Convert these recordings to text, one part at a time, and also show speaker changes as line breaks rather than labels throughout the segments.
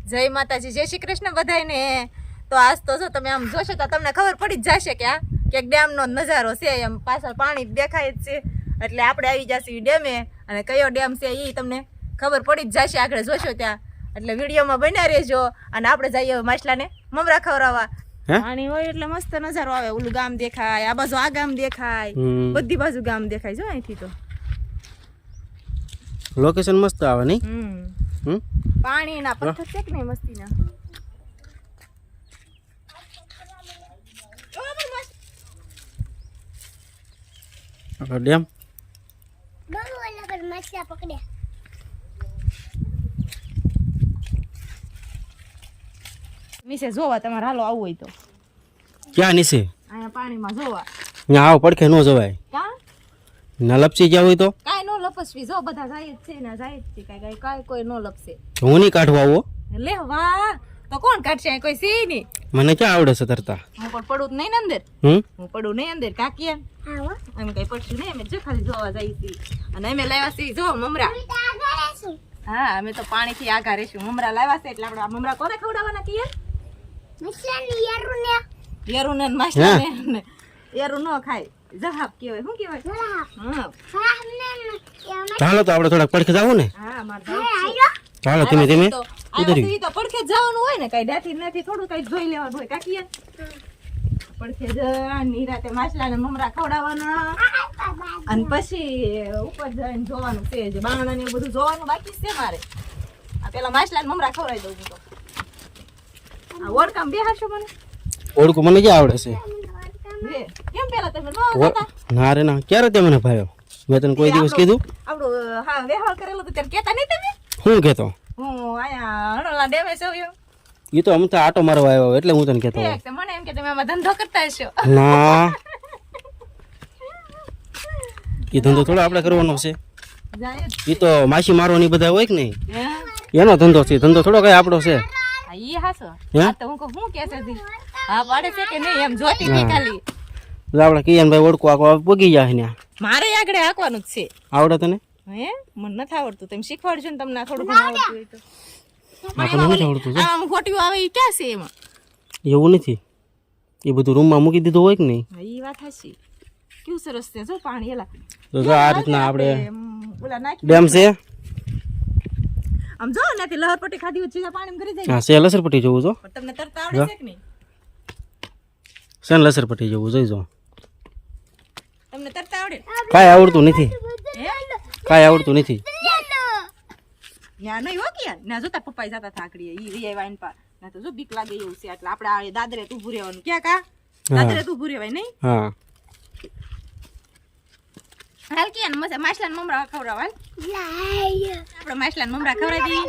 જય માતાજી, જય શ્રી કૃષ્ણ બધાયને. તો આજ તો જો તમે આમ જોશો તો તમને ખબર પડી જ જશે કે આ કે ડેમનો નજારો છે. એમ પાછળ પાણી દેખાય જ છે. એટલે આપણે આવી જશે ડેમે, અને કયો ડેમ છે એ તમને ખબર પડી જ જશે આગળ જોશો ત્યાં. એટલે વિડીયોમાં બન્યા રહેજો. અને આપણે જઈએ માછલાને મમરા ખવડાવવા. પાણી હોય એટલે મસ્ત નજારો આવે. ઓલું ગામ દેખાય, આ બાજુ આ ગામ દેખાય, બધી બાજુ ગામ દેખાય. જો અહીંથી તો
લોકેશન મસ્ત આવે નહીં?
પાણી ના પથ્થર છે કે નહીં મસ્તી ના.
ડેમ
નીચે જોવા તમારે હાલો આવવું હોય તો.
ક્યાં નીચે?
અહીંયા પાણીમાં જોવા.
ત્યાં આવો પડખે ન જવાય.
ક્યાં
ના લપસી ગયા હોય તો
કાંઈ નો લપસવી. જો બધા જાય જ છે ને જાય જ છે. કાંઈ કોઈ નો લપસે.
હું નહીં કાઢવા આવો.
લે વાહ, તો કોણ કાઢશે? અહીં કોઈ છે નહીં.
મને ક્યાં આવડે છે તરતા?
હું પણ પડું જ નહીં ને અંદર. હું પડું નહીં અંદર. કાકી એમ અમે કઈ પડશું નહીં. અમે જો ખાલી જોવા જઈએ છીએ. અને અમે લાવ્યા છીએ જો મમરા. હા, અમે તો પાણી થી આઘા રહેશું. મમરા લાવ્યા છે એટલે આપણે મમરા કોને ખવડાવવાના કીએ? યરુ ને માછલા ને. યરુ નો ખાય, જહાબ કહેવાય. શું કહેવાય?
ચાલો તો આપણે થોડાક પડખે જાવું ને.
હા, માર જાવ.
ચાલો ધીમે ધીમે
તો પડખે જવાનું હોય ને, કઈ ડાથી નથી થોડું કઈ જોઈ લેવાનું હોય. કાકી પડખે જ નિરાતે માછલા ને મમરા ખવડાવવાના. અને પછી ઉપર જઈને જોવાનું છે. જે બાંગણા ને બધું જોવાનું બાકી છે મારે. આ પેલા માછલા ને મમરા ખવડાવી દઉં છું. તો આ ઓળકામ બેહાડશો મને?
ઓળખું મને ક્યાં આવડે છે?
કેમ પેલા તમે ન હતા?
ના રે ના, ક્યારે તે મને ભાયો? મેં તને કોઈ દિવસ કીધું?
આપણું હા વ્યવહાર કરેલો તો ત્યારે કેતા નહીં તમે?
શું કેતો?
હું અહીંયા હણોલા ડેમે છું.
એ તો અમુક આટો મારવા આવ્યો એટલે હું તને કેતો.
મને એમ કે તમે આમાં ધંધો કરતા હશો.
ના, એ ધંધો થોડો આપણે કરવાનો છે. એ તો માછી મારવાની બધા હોય કે નહીં, એનો ધંધો છે. ધંધો થોડો કઈ આપણો છે.
ઈ હાસો. આ તો હું કહું હું કે છે હા પાડે છે કે નહીં એમ જોતી હતી ખાલી.
આપણે કિયાનભાઈ ઓળખો આખો પગી જાય ને.
મારે આગળ હાંકવાનું જ છે.
આવડે તને?
હે મને નથી આવડતું. તમે શીખવાડજો ને. તમને થોડું ઘણું આવડતું હોય તો.
આપણને નથી આવડતું.
આમ ખોટી આવે ઈ ક્યાં છે એમાં?
એવું નથી. એ બધું રૂમમાં મૂકી દીધું હોય કે નહીં?
ઈ વાત હાચી. કેવું સરસ છે જો પાણી. એલા
તો આ રીતના આપણે
ઓલા નાખી
ડેમ છે.
આમ જો નથી લહરપટ્ટી ખાધી હોય સીધા પાણીમાં કરી જાય.
હા, છે લસરપટ્ટી જવું છો.
પણ તમને તરતા આવડે છે કે નહીં?
છે ને લસરપટ્ટી જવું જોઈજો.
તમને તરતા આવડે?
કાંઈ આવડતું નથી. કાંઈ આવડતું નથી.
ન્યા નહીં હો કે ના જોતા પપ્પા જતા થાકડી ઈ રિયા વાઈન પા ના તો જો બીક લાગે એવું છે. એટલે આપણે આ દાદરે તું ઊભું રહેવાનું. ક્યાં કા દાદરે તું ઊભું રહેવાય નહીં?
હા,
હાલ કે માછલા ને મમરા ખવડાવવા. આપણે માછલા ને મમરા ખવડાવી દઈએ.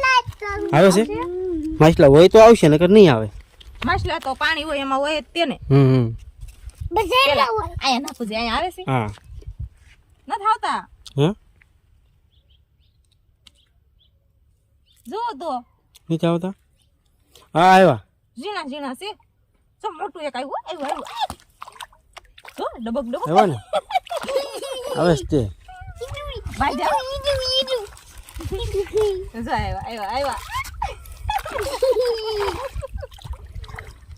આવે છે માછલા હોય તો આવશે, નકર નહીં આવે.
માછલા તો પાણી હોય એમાં હોય જ તેને. અહીંયા નાખું છે. અહીંયા આવે છે?
હા,
નથી આવતા.
હે
જો તો
નથી આવતા. હા, આવ્યા.
ઝીણા ઝીણા છે. તો મોટું એક આવ્યું. આવ્યું જો ડબક ડબક
આવ્યા ને. આવે છે તે.
ભાઈ જાઓ. જો આવ્યા.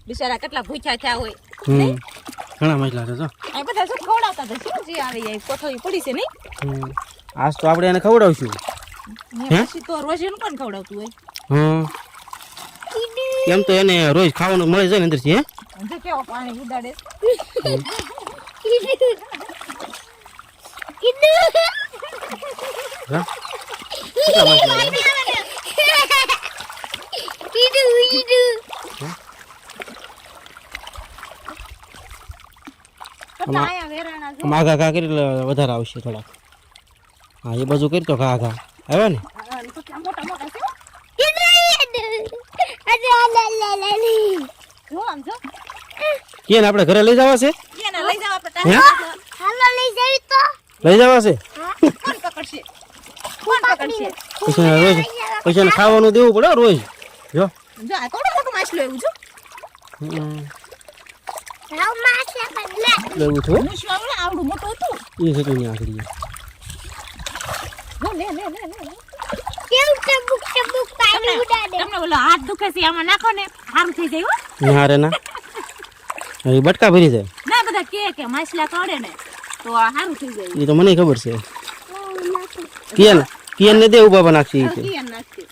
બિચારા કેટલા ભૂખ્યા થયા હોય.
ઘણા માછલા છે. જો
આ બધા શું ખવડાવતા હતા. શું જે આવે એ કોઠોઈ પડી છે નહીં?
આજ તો આપણે એને ખવડાવશું.
પછી તો રોજ એનું કોણ ખવડાવતું હોય?
એમ તો એને રોજ ખાવાનું મળે છે ને અંદરથી. હે
જો કેવો પાણી ઉડાડે.
ઘા ઘા કરી વધારે આવશે થોડાક. હા, એ બાજુ કરી તો ઘા ઘા આવ્યા ને. કેન આપણે ઘરે લઈ જવા છે? લઈ જવા છે. પછી ખાવાનું દેવું પડે રોજ. જો
માછલું એવું છું.
લેવું છું.
આવડું મોટું હતું.
એ છે તો આખરી.
લે તમને ઓલો હાથ દુખે છે આમાં નાખો ને સારું થઈ જાય હો.
ના રે ના એ બટકા ભરી જાય
ના બધા કે માછલા કાઢે ને તો આ સારું થઈ જાય.
એ તો મને ખબર છે. કિયન ને દે ઉભા બા નાખી છે.
કિયન નાખતી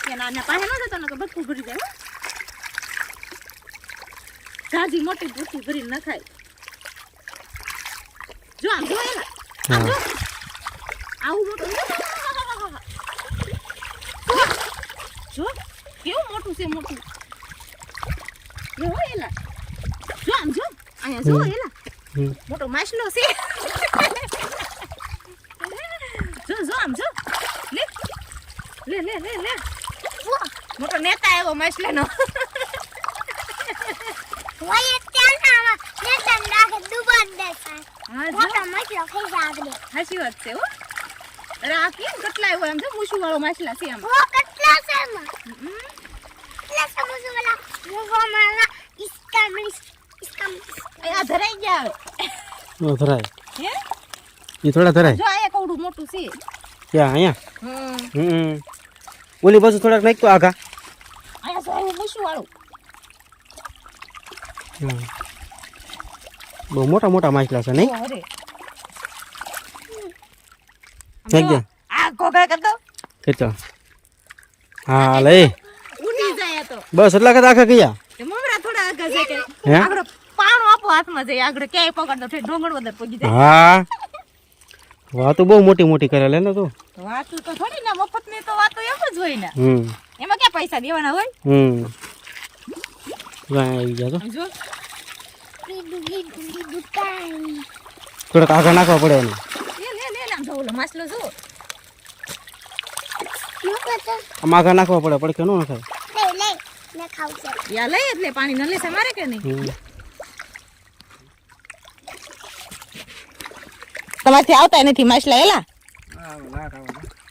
કેના ના પાસે ન જતો ને તો બટકું ભરી જાય હો. જાજી મોટી બુટ્ટી ભરી નખાય. જો આમ જો એલા આમ જો આવું મોટું જો કેવું મોટું છે મોટું જો એલા જો આમ જો અહીંયા જો એલા મોટો માછલો છે જો જો આમ જો લે લે લે લે લે મોટો નેતા આવ્યો માછલાનો
વયે ત્યાંના નેતા નાખે દુબાન દેખાય
હા જો
મોટો મછલો ખાઈ આગળ
હાચી વાત છે હો. અરે આ કેમ કેટલાય હોય આમ જો મૂછું વાળો માછલા છે આમ
વો કેટલા છે માં કેટલા સમજો વાલા વો માલા इसका
આ ધરાઈ ગયા હવે
નો ધરાય
હે
એ થોડા ધરાય
જો આ કવડું મોટું છે
ક્યાં અહીંયા ઓલી બાજુ થોડાક નાખ તો આગા
અહીંયા જો આવ્યું મૂછું વાળું
બહુ મોટા મોટા માછલા છે નહીં
અરે
નાખ દે
આ ઘોઘા કર દો
ખેંચો હા લે
ઉડી જાય આ તો
બસ એટલા કદ આખા ગયા
કે મમરા થોડા આગળ છે કે
હે?
આગળ પાણો આપો હાથમાં જાય આગળ ક્યાંય પકડતો છે ડોંગર વદર પગી જાય
હા વાતો બહુ મોટી મોટી કરે લે ને તું
વાતું તો થોડી ને મફત ની તો વાતો એમ જ હોય ને
હમ
એમાં ક્યાં પૈસા દેવાના હોય
આવી ગયા તો
જો
दुकान
થોડાક આગા નાખવા પડે એને
લે લે લે આમ જો ઓલો માછલો જો
नो पता
આમ આગા નાખવા પડે પડકે ન નખાય
ले मैं खाऊं से
યા લઈ એટલે પાણી ન લેશે મારે કે નહીં તમારથી આવતા નથી માછલા એલા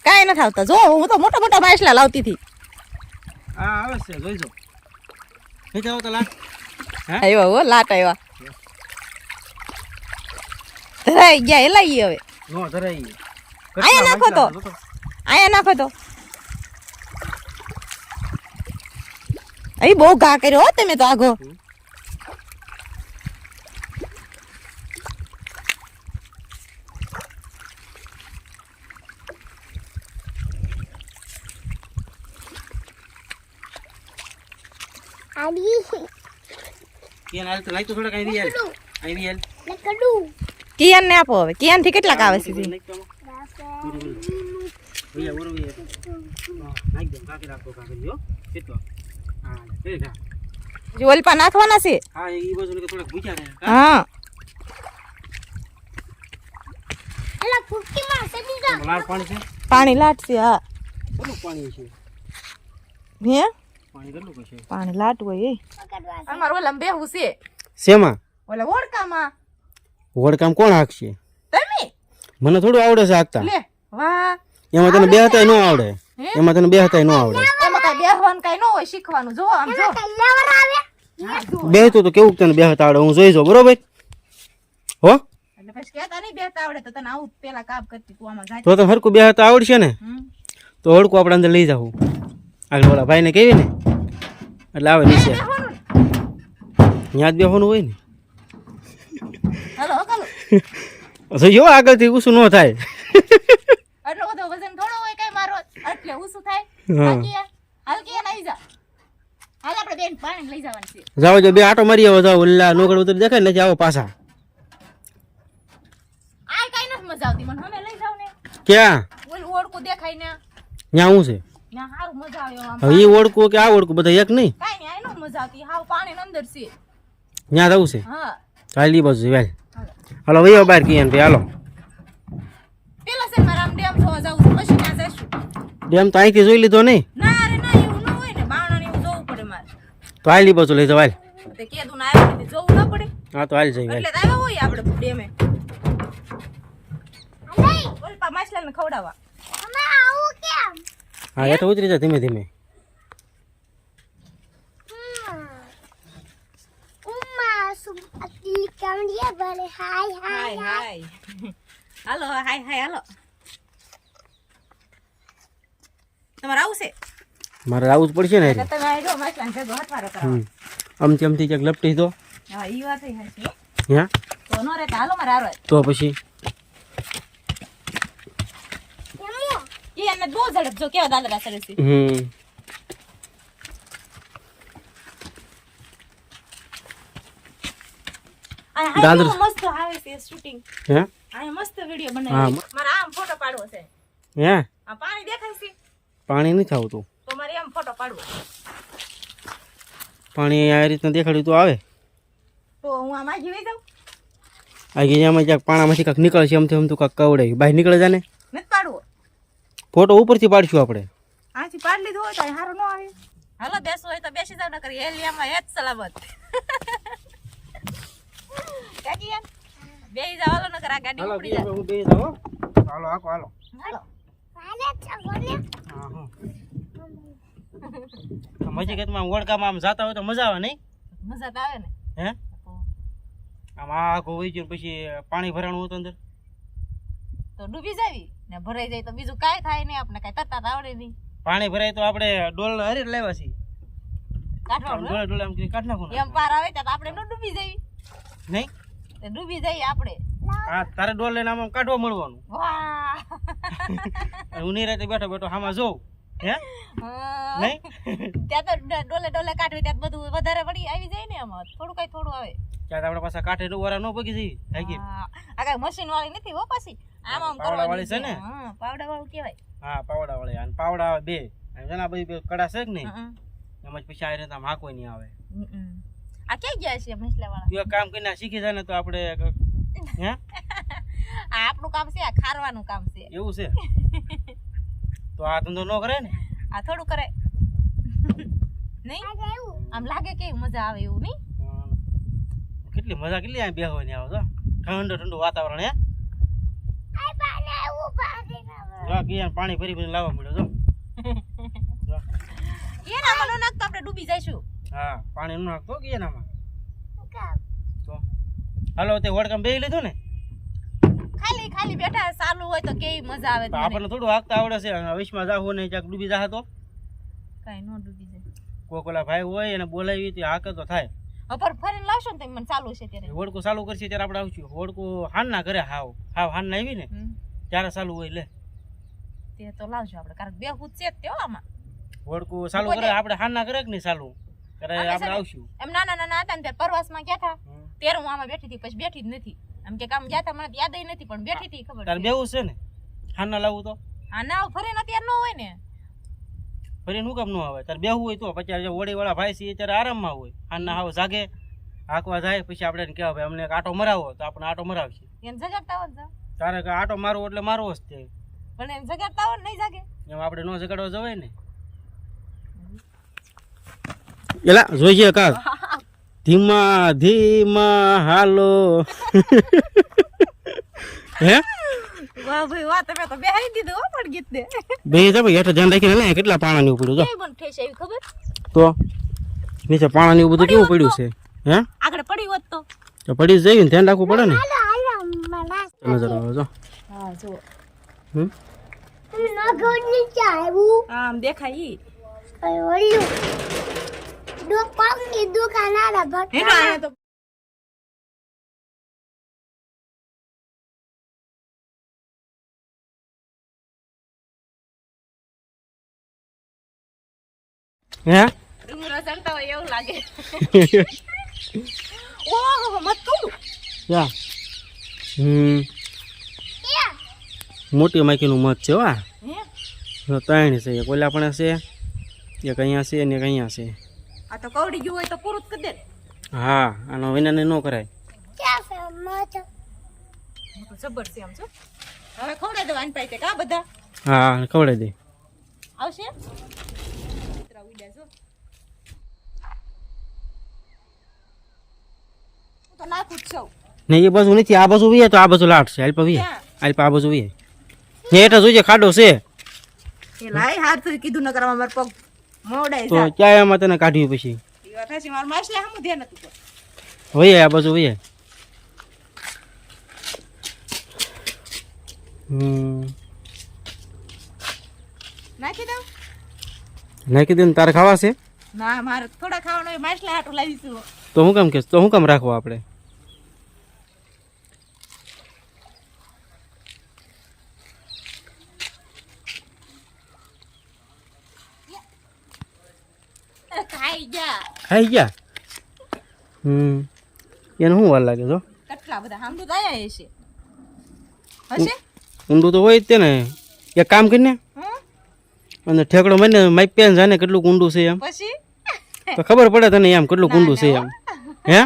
કાંઈ નથી આવતા જો હું તો મોટા મોટા માછલા લાવતી હતી
હા આવે છે જોઈજો ખેંચાવો તો લાગ
આવ્યા હો લાટ આવ્યા ધરાઈ ગયા એલા ઈ હવે
નો ધરાઈ
આયા નાખો તો આયા નાખો તો અહીં બહુ ઘા કર્યો હો તમે તો આગો
आड़ी
કેન હાલ તો લાગ તો થોડાક આવી યાર આવી યાર
लकड़ू
કિયાન ને આપો હવે કિયાન થી કેટલાક આવે છે
ભૈયા ઓરો નાખ દે કાકી રાખો કાકી જો કેટલો હા એ જા
જો ઓલપા નાખવાના છે
હા એ બાજુ ને થોડાક ભૂખ્યા રહે
હા
अला फुक्की मार से दीदा
લાલ પાણી છે
પાણી લાટશે હા
કેટલું પાણી છે
હે
પાણી કેટલું છે
પાણી લાટ હોય એ
पकड़वा
અમાર ઓલા બેહું છે
શેમાં
ઓલા ઓડકામાં
વડકામ કોણ હાકશે
તમે
મને થોડું આવડે છે હાકતા
લે વાહ
એમાં તને બેહતાય ન આવડે એમાં તને બેહતાય ન આવડે
એમાં કઈ બેહવાનું કઈ ન હોય શીખવાનું જો આમ જો
लेवर आवे
બેહતો તો કેવું તને બેહતા આવડે હું જોઈ જો બરોબર હો
એટલે પછી કહેતા નહીં બેહતા આવડે તો તને આવું પેલા કામ કરતી તું આમાં ગાય
તો તને હરકું બેહતા આવડશે ને તો હડકું આપણે અંદર લઈ જાવું આગળ ઓલા ભાઈને કેવી ને એટલે આવે નીચે ત્યાં જ બેહવાનું હોય ને
હાલો હાલો
તો જો આગળથી ઊંચું ન થાય
આટલો બધો વજન થોડો હોય કઈ મારો એટલે ઊંચું થાય
હા.
હાલ કે નહીં જા હાલ આપણે બેન પાણી લઈ જવાનું છે
જાઓ જો બે આટો મારી આવો જાઓ ઓલા નોકર ઉતરી દેખાય ને આવો પાછા
આ કઈ નથી મજા આવતી મને અમે લઈ જાવ ને
ક્યાં
ઓલું ઓળકું દેખાય ને
ત્યાં હું છે
ત્યાં સારું મજા આવે આમ
હવે એ ઓળખું કે આ ઓળખું બધા એક નહીં
કાઈ નહીં આનો મજા આવતી હાવ પાણી અંદર છે
ત્યાં જવું છે
હા
ચાલ એ બાજુ વેલ હાલો ભાઈઓ બહાર કહીએ ભાઈ હાલો
પેલા છે મારા આમ ડેમ જોવા જવું છે પછી ત્યાં જઈશું
ડેમ તો અહીંથી જોઈ લીધો નહીં
ના રે ના એવું ન હોય ને બાવણા ને એવું જોવું પડે મારે
તો હાલ એ બાજુ લઈ જાવ હાલ
તે કેદું ના આવ્યું નથી જોવું ન પડે
હા તો હાલ જઈ હાલ
એટલે તો આવ્યા હોય આપણે ડેમે ઓલપા માછલાને ખવડાવવા
हमें आऊ क्या
હા હેઠો ઉતરી જા ધીમે ધીમે
उम्मा सुम अकली कांडिया बोले हाय हाय
હાય હાય હાલો હાય હાય હાલો તમારે આવશે
મારે આવવું જ પડશે ને
એટલે તમે આ જો મસલાને ભેગો હથવારો કરો
આમથી આમથી ક્યાંક લપટી તો
હા ઈ વાત ય હાચી હો.
હે
તો નો રે હાલો મારે આરો
તો પછી
ઈ એને બહુ ઝડપ જો કેવા દાદરા સરસ છે આ
દાદર-
હાઈ મસ્ત આવે છે શૂટિંગ
હે
આ મસ્ત વિડિયો
હા.
બનાવી મારે આમ ફોટો પાડવો છે
હે
આ પાણી દેખાય છે
પાણી નથી આવતું
તો મારે આમ ફોટો પાડવો
પાણી આ રીતના દેખાડ્યું તો આવે
તો હું આમાં જીવી જાઉં
આગળ એમાં ક્યાંક પાણામાંથી કાંક નીકળશે આમથી આમ તો કાંક કવડે બહાર નીકળે જાને
નથી પાડવો
ફોટો ઉપરથી પાડશું આપણે
આથી પાડ લીધો હોય તો અહીં હારું ન આવે હાલો બેસવું હોય તો બેસી જાવ ન કરી એલિયામાં હેત સલામત કાકી યાર બેસી જાવ હાલો નકર આ ગાડી ઉપડી જાય
હું બેસી જાઉં હાલો આકો હાલો
હાલો
વાલે ચગોને
હા હા મજી કે તમે ઓળખામાં આમ જાતા હોય તો મજા આવે નહીં
મજા તો આવે ને
હે આમ આખો વહી ગયો ને પછી પાણી ભરાણું હતું અંદર
તો ડૂબી જાવી ને ભરાઈ જાય તો બીજું કાંઈ થાય નહીં આપણે કાંઈ તરતા આવડે નહીં
પાણી ભરાય તો આપણે ડોલ હરી લાવ્યા છીએ
કાઢવાનું
ડોલે ડોલે આમ કરી કાઢ નાખું
એમ પાર આવે ત્યાં તો આપણે ન ડૂબી જઈએ
નહીં
તો ડૂબી જઈએ આપણે
હા તારે ડોલ લઈને આમ કાઢવા મળવાનું
વાહ
હું નહીં રહેતી બેઠો બેઠો આમાં જોઉં હે નહીં
ત્યાં તો ડોલે ડોલે કાઢવી ત્યાં બધું વધારે વળી આવી જાય ને એમાં થોડું કઈ થોડું આવે
ત્યાં આપડે પાછા કાંઠે ડોરા ન પગી જઈ હાકી
હા આ કઈ મશીન વાળી નથી હો પાછી આમ આમ
પાવડા
કરવાની
વાળી છે ને?
હા પાવડા વાળું કહેવાય
હા પાવડા વાળી અને પાવડા આવે બે અને જેના બધી બે કડા છે કે નહીં
હમ.
એમ જ પછી આ રીતે આમ હાંકવાય નહીં આવે
હમ. આ ક્યાં ગયા છે મસલા વાળા
તું એક કામ કરીને શીખી જાય ને તો આપણે હે
આ આપણું કામ છે આ ખારવાનું કામ છે
એવું છે તો આ ધંધો ન કરે ને
આ થોડું કરે નહીં આમ લાગે કે મજા આવે એવું નહીં
કેટલી મજા કેટલી આ બેહવાની આવે તો ઠંડુ ઠંડુ વાતાવરણ હે
આઈ પાને આવું પાને
જો કે પાણી ભરી ભરી લાવવા મળ્યો જો જો.
એના માં ન નાખતો આપણે ડૂબી જઈશું
હા પાણી ન નાખતો કે એનામાં
કામ
તો હાલો તે વડકામ બેહી લીધું ને
ખાલી ખાલી બેઠા ચાલુ હોય તો કેવી મજા આવે
તો આપણને થોડું હાંકતા આવડે છે અને વિશમાં જાવું ને ક્યાંક ડૂબી જાહે તો
કઈ નો ડૂબી જાય
કોઈ કોલા ભાઈ હોય એને બોલાવી તો હાકે તો થાય
ઉપર ફરીને લાવશો ને તમે મને ચાલુ છે ત્યારે
હોડકું ચાલુ કરશે ત્યારે આપણે આવશું હોડકું હાન ના કરે હાવ હાન ના આવી ને
હમ.
ત્યારે ચાલુ હોય લે
તે તો લાવજો આપણે કારણ બે ફૂટ છે જ તે હો આમાં
હોડકું ચાલુ કરે આપણે હાન ના કરે કે નહીં ચાલુ કરે
અમે
આપણે
છે ને,
આવશું
એમ નાના નાના હતા ને ત્યારે પ્રવાસમાં ગયા હતા
હમ.
ત્યારે હું આમાં બેઠી હતી પછી બેઠી જ નથી આમ કે કામ ગયા હતા મને યાદ નથી પણ બેઠી હતી ખબર
તારે
છે.
બેવું છે ને હાન ના લાવવું તો
હા ના ફરે ને ત્યારે ન હોય ને
ફરી નું કામ ન આવે તારે બેહવું હોય તો પછી વડી વાળા ભાઈ છે ત્યારે આરામમાં હોય હાન ના આવો જાગે હાંકવા જાય પછી આપણે એને કહેવાય ભાઈ અમને એક આટો મરાવો તો આપણે આટો મરાવશે
એને જગાડતા હોય ને
તારે કે આટો મારવો એટલે મારવો જ તે
પણ એને જગાડતા હોય ને નહીં જાગે
એમ આપણે ન જગાડવા જવાય ને એલા જોઈએ કાક ધીમા ધીમા હાલો હે
વાહ ભાઈ વાહ તમે તો બેહાઈ દીધું હો પણ ગીત ને
બે જા ભાઈ હેઠળ ધ્યાન રાખીને લે કેટલા પાણાની પડ્યું જો
કેવી બન થઈ છે એવી ખબર
તો નીચે પાણાની બધું કેવું પડ્યું છે હે
આગળ પડી હોત તો
તો પડી જ જઈએ ને ધ્યાન રાખવું પડે ને
હાલો હાલો મલા
નજર આવે જો
હા જો
હમ
તમે ન ગોની ચાવું
આમ દેખાય ઈ
અરે ઓલ્યું દુકાનની દુકાન આલા
એનો
ભટકા
આયા તો
હે
ડુંગરો ચડતા હોય એવું લાગે ઓહો મત કહું
યા મોટી માઈકીનું મત છે વા
હે
ત્રણ છે એક ઓલા પણ છે એક અહીંયા છે ને એક અહીંયા છે
આ તો કવડી ગયું હોય તો પૂરું જ કરી દે
હા આનો વિનાને ન કરાય
ક્યાં છે મત
જબર છે આમ છો હવે ખવડાવી દો આની પાસે કા બધા
હા ખવડાવી દે
આવશે કૂતરા ઉડ્યા છો હું તો નાખું જ છું
નહીં એ બાજુ નથી આ બાજુ વીએ તો આ બાજુ લાટ છે હાલ પા
ક્યાં?
આ બાજુ વીએ ને એટલે જોઈએ ખાડો છે
એ લાઈ હાથ થી કીધું ન કરવા માર પગ મોડાઈ
તો
જા
ક્યાં એમાં તને કાઢ્યું પછી
ઈ વાત છે માર માસલે હમું ધ્યાન હતું
વઈએ આ બાજુ વઈએ
નાખી દઉં
નાખી દે ને તારે ખાવા છે
ના મારે થોડા ખાવાનું હોય માછલા હાટું લાવીશું
તો હું કામ કહેશ તો હું કામ રાખવા આપણે
ખાઈ જા
ખાઈ ગયા એને શું વાર લાગે છો
કેટલા બધા હામડું તો આયા હશે હશે
ઊંડું તો હોય જ તે ને એક કામ કરીને
હમ
અને ઠેકડો મને માપી ને જાને કેટલું ઊંડું છે એમ
પછી
તો ખબર પડે તને એમ કેટલું ઊંડું છે એમ હે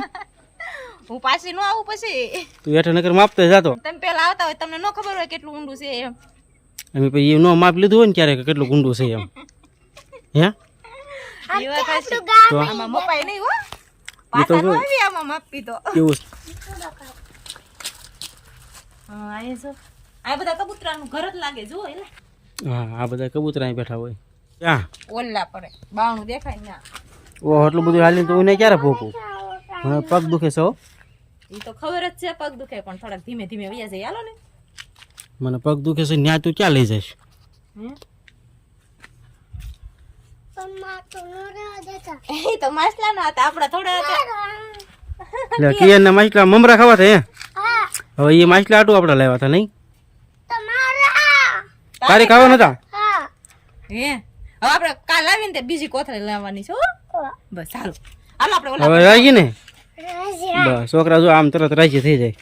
હું પાછી ન આવું પછી
તું હેઠળ નકર માપતે જાતો
તમે પેલા આવતા હોય તમને ન ખબર હોય કેટલું ઊંડું છે એમ
અમે પછી એ નો માપ લીધું હોય ને ક્યારેક કેટલું ઊંડું છે એમ હે
એ વાત હશે.
તો
આમાં મપાય નહીં હો
એ તો
પાછા ન
જો.
આવી આમાં માપી તો
કેવું
હા આ જો આ બધા કબૂતરાનું ઘર જ લાગે જો એલા
હા આ બધા કબૂતર અહીં બેઠા હોય ક્યાં
ઓલા પડે બાવણું દેખાય ના
ઓ એટલું બધું હાલીને તો એને ક્યારે ભોગવું મને પગ દુખે છે હો.
એ તો ખબર જ છે પગ દુખે પણ થોડાક ધીમે ધીમે વયા જાય હાલો ને
મને પગ દુખે છે ન્યા તું ક્યાં લઈ જઈશ
હે?
મમ્મા તો નો રહેવા દેતા
એ તો માછલાના હતા આપણા થોડા હતા
એટલે કિયનના માછલા મમરા ખાવા હતા હે
હા
હવે એ માછલા આટું આપણે લાવ્યા હતા નહીં
તમારા
તારે ખાવા નતા
હા
હે હવે આપણે કાલ આવીને તે બીજી કોથળી લાવવાની છે હો બસ હાલો હાલો આપણે ઓલા
હવે રાખી ને
રાજી
બસ છોકરા જો આમ તરત રાજી થઈ જાય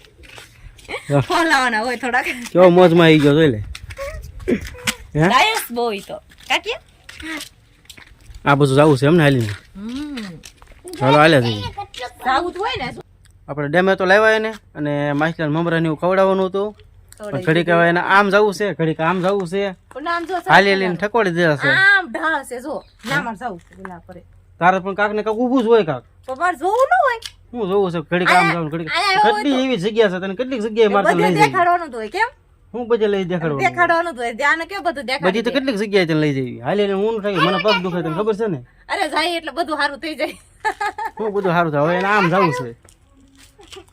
ફોલાવાના હોય થોડાક
કેવો મોજમાં આવી ગયો જોઈ લે હે
ડાયસ બહુ ઈ તો કાકી
આ બધું જવું છે એમ ને હાલીને ચાલો હાલે જઈએ
જાવું જ હોય ને
આપણે ડેમે તો લાવ્યા ને અને માછલા મમરાને એવું ખવડાવવાનું હતું પણ ઘડીક હવે એને આમ જવું છે ઘડીક આમ જવું છે
પણ આમ જો
હાલી હાલીને ઠકોડી દેવા છે
આમ ઢાળ છે જો નામાં જાવું છે પેલા પરે
તારે પણ કાક ને કાક ઊભું જ હોય કાક
તો મારે જોવું ન હોય
હું જોવું છે ઘડીક આમ જવું ઘડીક
આયા હોય
કેટલી એવી જગ્યા છે તને કેટલીક જગ્યાએ મારે તને
બધે
લઈ જઈ
દેખાડવાનું જ હોય કેમ
હું બધે લઈ દેખાડવાનું
દેખાડવાનું જ હોય ધ્યાન કેવું બધું
બધી
દેખાડી
તો કેટલીક જગ્યાએ તને લઈ જઈ હાલી હાલીને હું થાય મને પગ દુખે તને ખબર છે ને
અરે જાય એટલે બધું સારું થઈ જાય
હું બધું સારું થાય હવે એને આમ જવું છે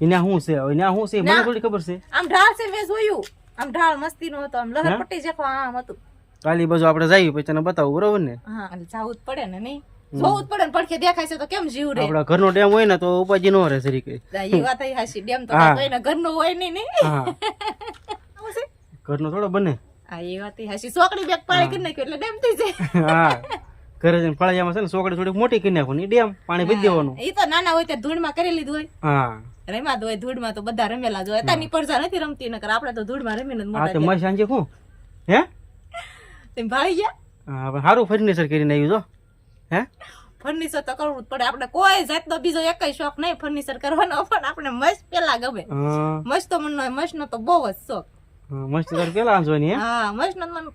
એના શું છે હવે એના શું છે મને થોડી ખબર છે
આમ ઢાળ છે મેં જોયું આમ ઢાળ મસ્તી નો હતો આમ લહર પટ્ટી જેખો આમ હતું
કાલી બાજુ આપણે જઈએ પછી તને બતાવું બરોબર ને
હા એટલે જાવું જ પડે ને નહીં જોવું જ પડે ને પડખે દેખાય છે તો કેમ જીવ રે
આપણા ઘરનો ડેમ હોય ને તો ઉપાજી ન રહે સરી કઈ
એ વાત અહીં હાસી ડેમ તો
હા.
કોઈના ઘરનું હોય નહીં ને
હા
આવું છે?
ઘરનો થોડો બને
હા એ વાત હાસી સોકડી બેગ પાણી કરી નાખ્યું એટલે ડેમ થઈ જાય
હા ઘરે જઈને ફળિયામાં છે ને સોકડી થોડીક મોટી કરી નાખવાની ડેમ પાણી ભરી દેવાનું
એ તો નાના હોય ત્યારે ધૂળમાં કરી લીધું હોય
હા
રમ્યા તો હોય ધૂળમાં તો બધા રમેલા જ હોય અત્યારની પરજા નથી રમતી નકર આપણે તો ધૂળમાં રમીને જ
હા
મોટા
તો મય સાંજે શું હે
તેમ ભાળી ગયા
હા હવે સારું ફર્નિચર કરીને આવ્યું તો હે
ફર્નિચર તો કરવું જ પડે આપણે કોઈ જાતનો બીજો એકય શોખ નહીં ફર્નિચર કરવાનો પણ આપણે મસ્ત પેલા ગમે
હા,
મસ્ત તો મને મસ્ત નો તો બહુ જ શોખ
હા, મસ્ત તારે પેલા આંજવાની હે
હા મસ્ત નો મને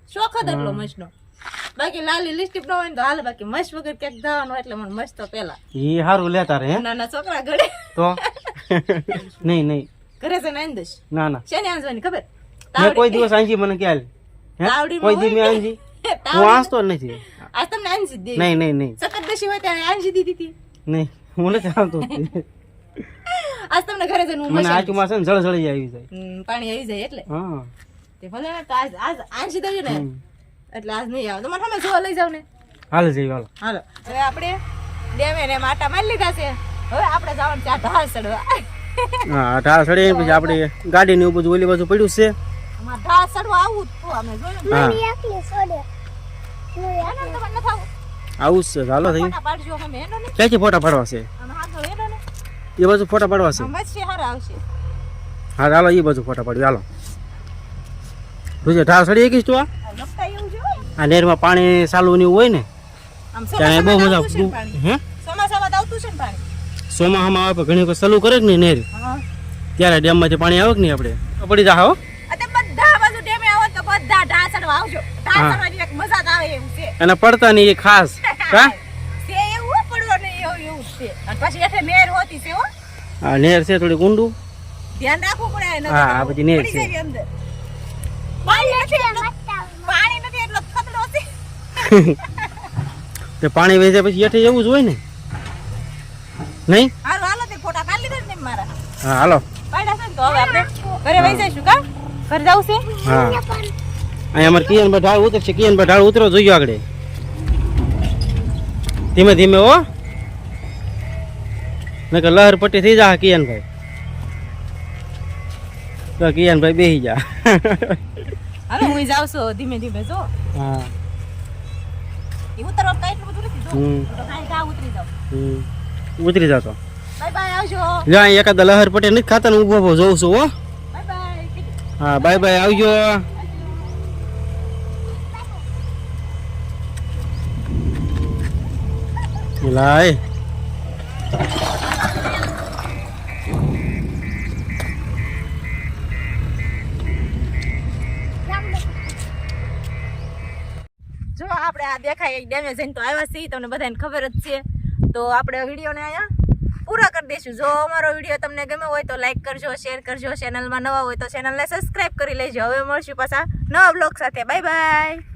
શોખ જ એટલો મસ્ત નો બાકી લાલી લિપસ્ટિક નો હોય ને તો હાલ બાકી મસ્ત વગર ક્યાંક જવાનું એટલે મને મસ્ત તો પેલા
એ સારું લે તારે હે
નાના છોકરા ઘરે
તો નહીં નહીં
ઘરે જઈને આંજી દઈશ
ના ના
શેને આંજવાની ખબર
મેં કોઈ દિવસ આંજી મને ક્યાં હે
તાવડીમાં
કોઈ દી મેં
હોય
આંજી
તાવડી-
હું આંજતો જ નથી
આજ તમને આંજી જ દે
નહીં નહીં નહીં
સતત હોય ત્યારે આંજી દીધી હતી
નહીં હું નથી આવતો
આજ તમને ઘરે જઈને હું
મને
મસાજ
આચુમાં છે ને જળજળી આવી જાય
પાણી આવી જાય એટલે
હા
તે ભલે ને તો આજ આજ આંજી દઉં ને એટલે આજ નહીં આવે તમારે સામે જોવા લઈ જાવ ને
હાલ જઈ હાલો
હાલો હવે આપણે ડેમે ને માટા મારી લીધા છે હવે આપણે જવાનું છે આ ઢાળ ચડવા
હા ઢાળ ચડી પછી આપણે ગાડીને એવું બધું ઓલી બાજુ પડ્યું છે
અમારે ઢાળ ચડવા આવું જ તો અમે જોયું
હા
એકલી છોડે
ને તમારે નથી આવું
આવું જ છે ચાલો થઈ
ફોટા પાડજો અમે હેડો ને
ક્યાંથી ફોટા પાડવા છે
અમે આગળ હેડો ને
એ બાજુ ફોટા પાડવા છે
આમ વચ્ચે હારા આવશે
હા ચાલો એ બાજુ ફોટા પાડવી હાલો તુજે ઢાળ ચડી ગઈશ તું
આ લપટા એવું છે હો.
આ નહેરમાં પાણી ચાલુ ને એવું હોય ને
આમ
ત્યાં બહુ મજા
આવતું છે ને પાણી.
હે
ચોમાસામાં તો આવતું છે ને પાણી
ચોમાસામાં આવે ઘણી વખત ચાલુ કરે કે નહીં નહેર
હા
ત્યારે ડેમમાંથી પાણી આવે કે નહીં આપણે પડી જા હો
અતે બધા બાજુ ડેમે આવો તો બધા ઢાળ ચડવા આવજો ઢાળ
હા.
ચડવાની એક મજા જ આવે એવું છે
અને પડતા નહીં એ ખાસ હા
છે એવું હો, પડવો નહીં એવું એવું જ છે અને પછી એટલે નહેર હોતી છે હો
આ નહેર છે થોડીક ઊંડું
ધ્યાન રાખવું પડે નકર
હા,
તો
આ બધી નહેર
પડી
છે.
જાય અંદર. પાણી નથી એટલો ખતરો છે
તે પાણી વહી જાય પછી હેઠે એવું જ હોય ને નહીં
હાલો હાલો તે ફોટા કાઢી લીધા ને મારા
હા હાલો
પાડ્યા છે ને તો હવે આપણે ઘરે વહી જઈશું કા ઘરે જવું છે
હા અહીંયા અમારે કિયન ઢાળ ઉતરશે કિયન ઢાળ ઉતરો જોઈએ આગળ ધીમે ધીમે હો નકર લહર પટ્ટી થઈ જા કિયાનભાઈ. તો કિયાનભાઈ બેસી જા.
હવે હું જાઉં છું ધીમે ધીમે જો
હા
એ ઉતરવા કઈ એટલું બધું નથી જો
હમ.
તો કાંઈ જા ઉતરી જાવ.
ઉતરી જાતો
બાય બાય આવજો.
જા એકાદ લહર પટ્ટી નથી ખાતા ને ઊભો ઊભો જોઉં છું હો.
Bye bye.
હા બાય બાય આવજો. લાય
જો આપણે આ દેખાય એક ડેમે જઈને તો આવ્યા છીએ, તમને બધાને ખબર જ છે. તો આપણે વિડીયોને અહીંયા પૂરા કરી દઈશું. જો અમારો વિડીયો તમને ગમ્યો હોય તો લાઈક કરજો, શેર કરજો. ચેનલમાં નવા હોય તો ચેનલને સબસ્ક્રાઈબ કરી લેજો. હવે મળશું પાછા નવા બ્લોગ સાથે. Bye bye.